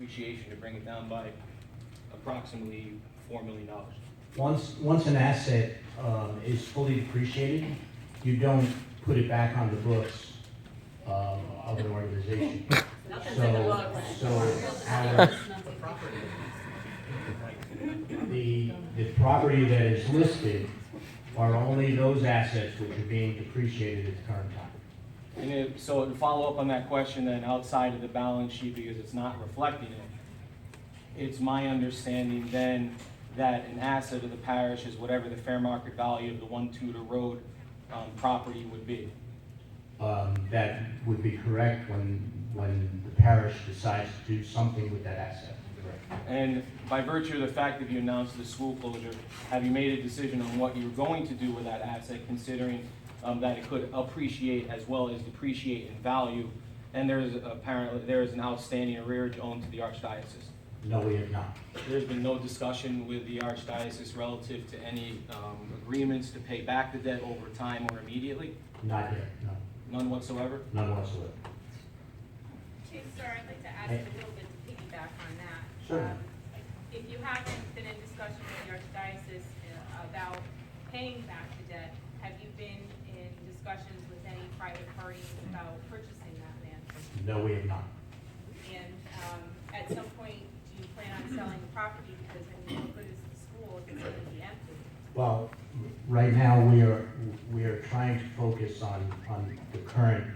depreciation to bring it down by approximately $4 million. Once an asset is fully depreciated, you don't put it back on the books of an organization. So the property that is listed are only those assets which are being depreciated at the current time. And so to follow up on that question then, outside of the balance sheet, because it's not reflecting it, it's my understanding then that an asset of the parish is whatever the fair market value of the One Tudor Road property would be. That would be correct when the parish decides to do something with that asset. And by virtue of the fact that you announced the school closure, have you made a decision on what you're going to do with that asset, considering that it could appreciate as well as depreciate in value? And there is an outstanding arrearage owed to the Archdiocese. No, we have not. There's been no discussion with the Archdiocese relative to any agreements to pay back the debt over time or immediately? Not yet, no. None whatsoever? None whatsoever. Chief, sir, I'd like to ask a little bit to piggyback on that. Sure. If you haven't been in discussion with the Archdiocese about paying back the debt, have you been in discussions with any private parties about purchasing that land? No, we have not. And at some point, do you plan on selling the property? Because I mean, how good is the school if it's going to be empty? Well, right now, we are trying to focus on the current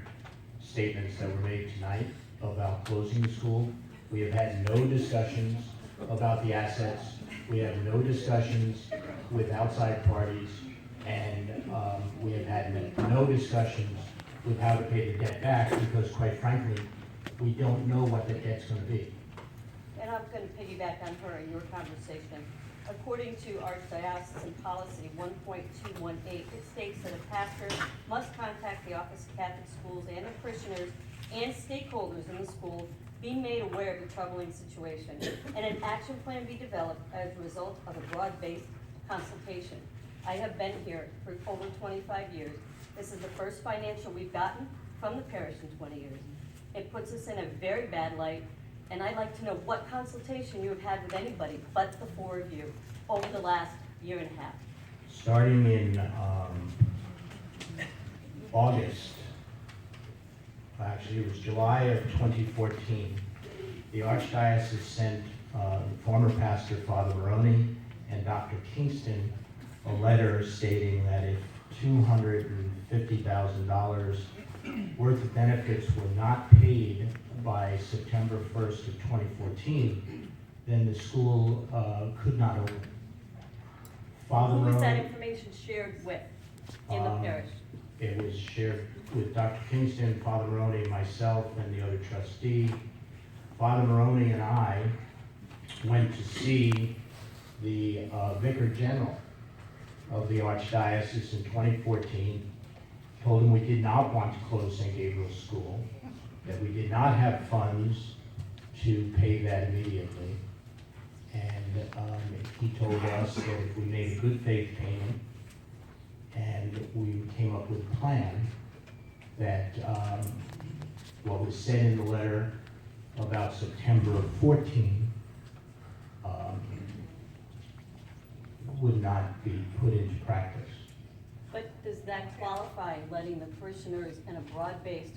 statements that were made tonight about closing the school. We have had no discussions about the assets. We have no discussions with outside parties. And we have had no discussions with how to pay the debt back because, quite frankly, we don't know what the debt's going to be. And I'm going to piggyback on her and your conversation. According to Archdiocesan Policy 1.218, it states that a pastor must contact the Office of Catholic Schools and the parishioners and stakeholders in the school, be made aware of the troubling situation, and an action plan be developed as a result of a broad-based consultation. I have been here for over 25 years. This is the first financial we've gotten from the parish in 20 years. It puts us in a very bad light, and I'd like to know what consultation you have had with anybody but the four of you over the last year and a half. Starting in August, actually it was July of 2014, the Archdiocese sent former pastor Father Maroney and Dr. Kingston a letter stating that if $250,000 worth of benefits were not paid by September 1st of 2014, then the school could not open. Father Who was that Maroney, information shared with in the parish? it was shared with Dr. Kingston, Father Maroney, myself, and the other trustee. Father Maroney and I went to see the Vicar General of the Archdiocese in 2014, told him we did not want to close St. Gabriel's School, that we did not have funds to pay that immediately. And he told us that if we made a good faith payment and we came up with a plan, that what was said in the letter about September of 14 would not be put into practice. But does that qualify letting the parishioners and a broad-based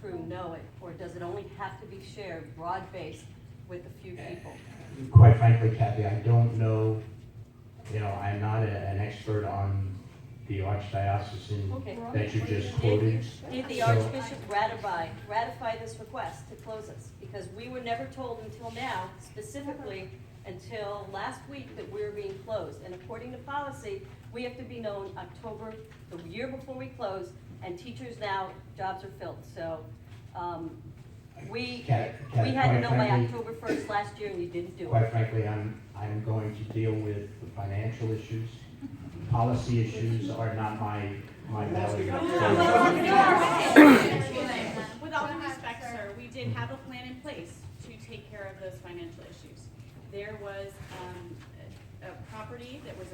crew know it, or does it only have to be shared broad-based with a few people? Quite frankly, Kathy, I don't know, I'm not an expert on the Archdiocesan Okay. that you just quoted. Did the So- Archbishop ratify this request to close us? Because we were never told until now, specifically until last week, that we were being closed. And according to policy, we have to be known October, the year before we close, and teachers now, jobs are filled. So, we Kat, had to quite know by frankly- October 1st last year, and you didn't do it. Quite frankly, I'm going to deal with the financial issues. Policy issues are not my belly. With all due respect, sir, we did have a plan in place to take care of those financial issues. There was a property that was